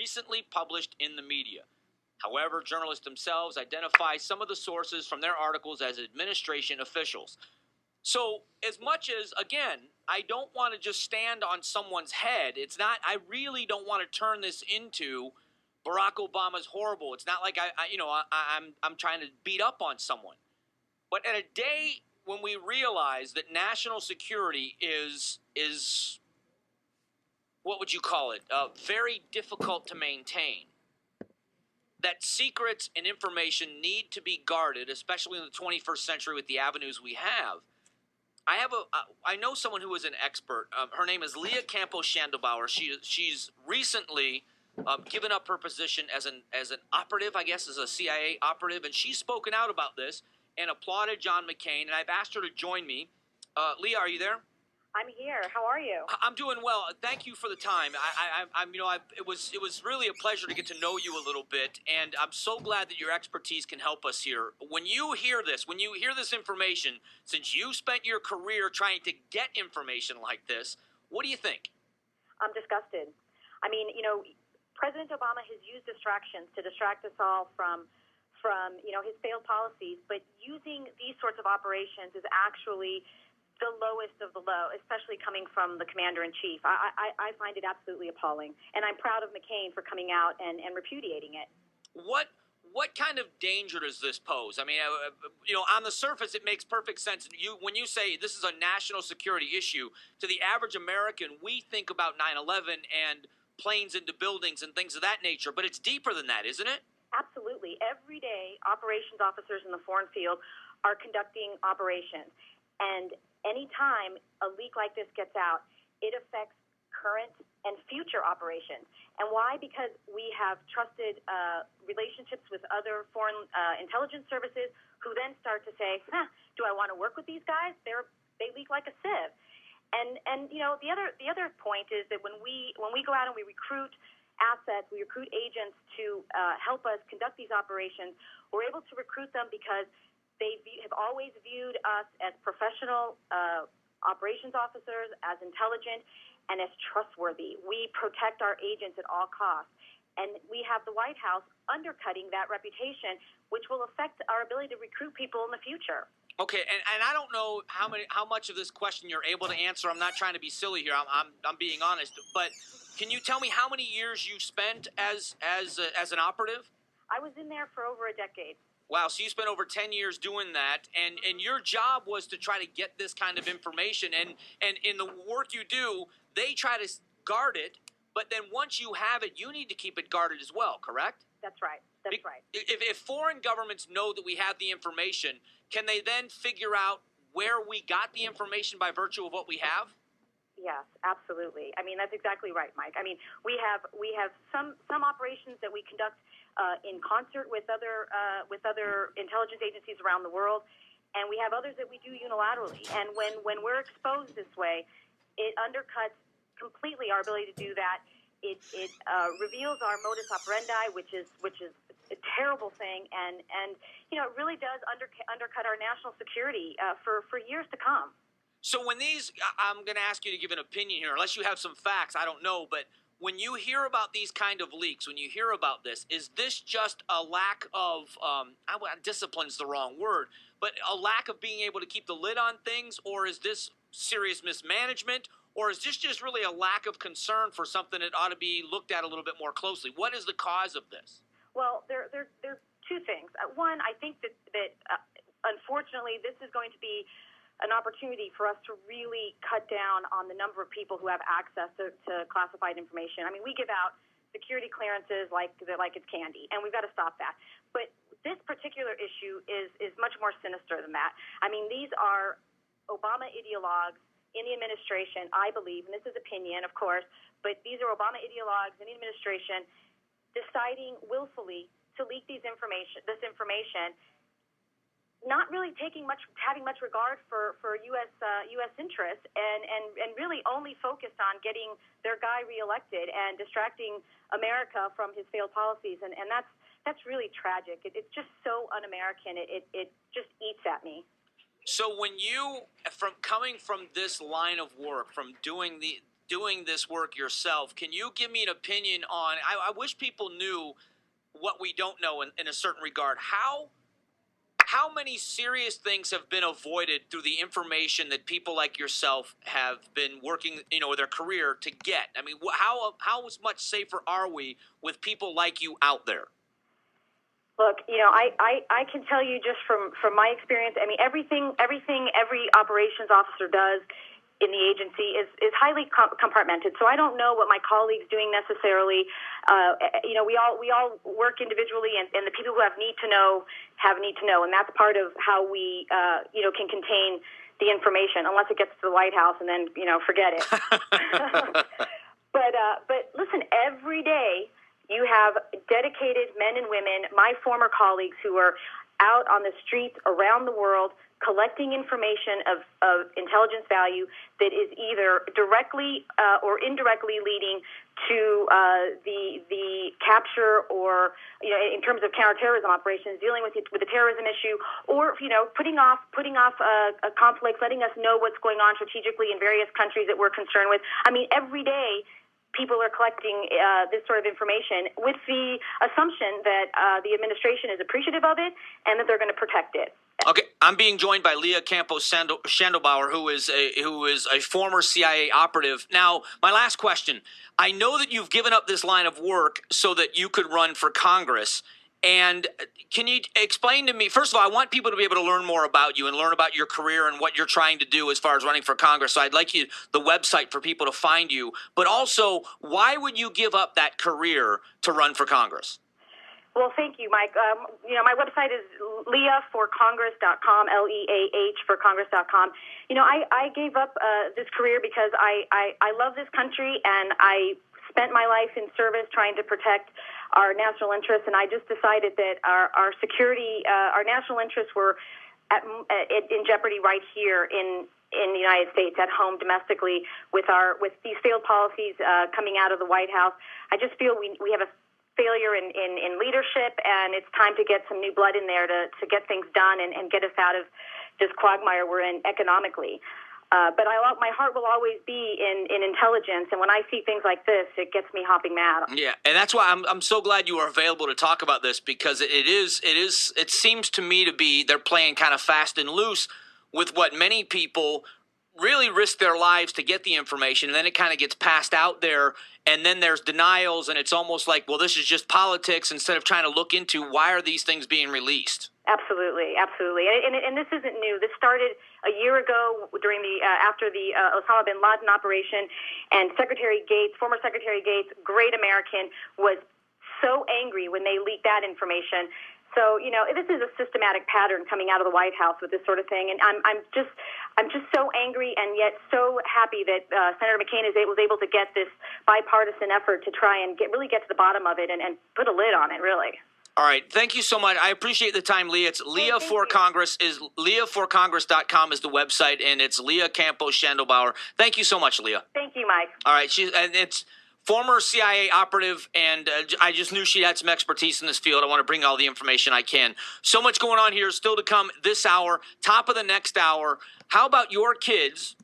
recently published in the media. However, journalists themselves identify some of the sources from their articles as administration officials. So as much as, again, I don't want to just stand on someone's head, it's not, I really don't want to turn this into Barack Obama's horrible. It's not like I'm trying to beat up on someone. But at a day when we realize that national security is what would you call it? Very difficult to maintain. That secrets and information need to be guarded, especially in the 21st century with the avenues we have. I know someone who is an expert. Her name is Leah Campos Schandlbauer. She's recently given up her position as an operative, I guess, as a CIA operative, and she's spoken out about this and applauded John McCain. And I've asked her to join me. Leah, are you there? I'm here. How are you? I'm doing well. Thank you for the time. It was really a pleasure to get to know you a little bit, and I'm so glad that your expertise can help us here. When you hear this information, since you spent your career trying to get information like this, what do you think? I'm disgusted. I mean, President Obama has used distractions to distract us all from his failed policies, but using these sorts of operations is actually the lowest of the low, especially coming from the commander-in-chief. I find it absolutely appalling, and I'm proud of McCain for coming out and repudiating it. What kind of danger does this pose? I mean, on the surface, it makes perfect sense. When you say this is a national security issue, to the average American, we think about 9/11 and planes into buildings and things of that nature, but it's deeper than that, isn't it? Absolutely. Every day, operations officers in the foreign field are conducting operations, and anytime a leak like this gets out, it affects current and future operations. And why? Because we have trusted relationships with other foreign intelligence services who then start to say, do I want to work with these guys? They leak like a sieve. And the other point is that when we go out and we recruit assets, we recruit agents to help us conduct these operations, we're able to recruit them because they have always viewed us as professional operations officers, as intelligent, and as trustworthy. We protect our agents at all costs. And we have the White House undercutting that reputation, which will affect our ability to recruit people in the future. Okay, and I don't know how much of this question you're able to answer. I'm not trying to be silly here. I'm being honest. But can you tell me how many years you spent as an operative? I was in there for over a decade. Wow, so you spent over 10 years doing that, and your job was to try to get this kind of information, and in the work you do, they try to guard it, but then once you have it, you need to keep it guarded as well, correct? That's right. That's right. If foreign governments know that we have the information, can they then figure out where we got the information by virtue of what we have? Yes, absolutely. I mean, that's exactly right, Mike. I mean, we have some operations that we conduct in concert with other intelligence agencies around the world, and we have others that we do unilaterally. And when we're exposed this way, it undercuts completely our ability to do that. It reveals our modus operandi, which is a terrible thing, and it really does undercut our national security for years to come. So when I'm going to ask you to give an opinion here, unless you have some facts, I don't know, but when you hear about these kind of leaks, when you hear about this, is this just a lack of, discipline's the wrong word, but a lack of being able to keep the lid on things, or is this serious mismanagement, or is this just really a lack of concern for something that ought to be looked at a little bit more closely? What is the cause of this? Well, there are two things. One, I think that unfortunately this is going to be an opportunity for us to really cut down on the number of people who have access to classified information. I mean, we give out security clearances like it's candy, and we've got to stop that. But this particular issue is much more sinister than that. I mean, these are Obama ideologues in the administration, I believe, and this is opinion, of course, but these are Obama ideologues in the administration deciding willfully to leak this information, not really having much regard for U.S. interests, and really only focused on getting their guy reelected and distracting America from his failed policies, and that's really tragic. It's just so un-American. It just eats at me. So when coming from this line of work, from doing doing this work yourself, can you give me an opinion on, I wish people knew what we don't know in a certain regard. How many serious things have been avoided through the information that people like yourself have been working, their career to get? I mean, how much safer are we with people like you out there? Look, I can tell you just from my experience. I mean, everything every operations officer does in the agency is highly compartmented. So I don't know what my colleagues doing necessarily. We all work individually, and the people who have need to know, and that's part of how we can contain the information, unless it gets to the White House, and then forget it. But listen, every day you have dedicated men and women, my former colleagues, who are out on the streets around the world collecting information of intelligence value that is either directly or indirectly leading to the capture, or in terms of counterterrorism operations, dealing with the terrorism issue, or putting off a conflict, letting us know what's going on strategically in various countries that we're concerned with. I mean, every day people are collecting this sort of information with the assumption that the administration is appreciative of it and that they're going to protect it. Okay, I'm being joined by Leah Campos Schandlbauer, who is a former CIA operative. Now, my last question: I know that you've given up this line of work so that you could run for Congress. And can you explain to me, first of all, I want people to be able to learn more about you and learn about your career and what you're trying to do as far as running for Congress. So I'd like the website for people to find you. But also, why would you give up that career to run for Congress? Well, thank you, Mike. My website is leahforcongress.com, Leah for Congress.com. I gave up this career because I love this country, and I spent my life in service trying to protect our national interests, and I just decided that our security, our national interests were in jeopardy right here in the United States, at home, domestically, with these failed policies coming out of the White House. I just feel we have a failure in leadership, and it's time to get some new blood in there to get things done and get us out of this quagmire we're in economically. But my heart will always be in intelligence, and when I see things like this, it gets me hopping mad. Yeah, and that's why I'm so glad you are available to talk about this, because it seems to me to be they're playing kind of fast and loose with what many people really risk their lives to get the information, and then it kind of gets passed out there, and then there's denials, and it's almost like, well, this is just politics, instead of trying to look into why are these things being released. Absolutely. And this isn't new. This started a year ago during after the Osama bin Laden operation, and former Secretary Gates, great American, was so angry when they leaked that information. So, this is a systematic pattern coming out of the White House with this sort of thing, and I'm just so angry, and yet so happy that Senator McCain was able to get this bipartisan effort to try and really get to the bottom of it and put a lid on it, really. All right. Thank you so much. I appreciate the time, Leah. It's Leah for Congress. Leahforcongress.com is the website, and it's Leah Campos Schandlbauer. Thank you so much, Leah. Thank you, Mike. All right. It's former CIA operative, and I just knew she had some expertise in this field. I want to bring all the information I can. So much going on here still to come this hour, top of the next hour. How about your kids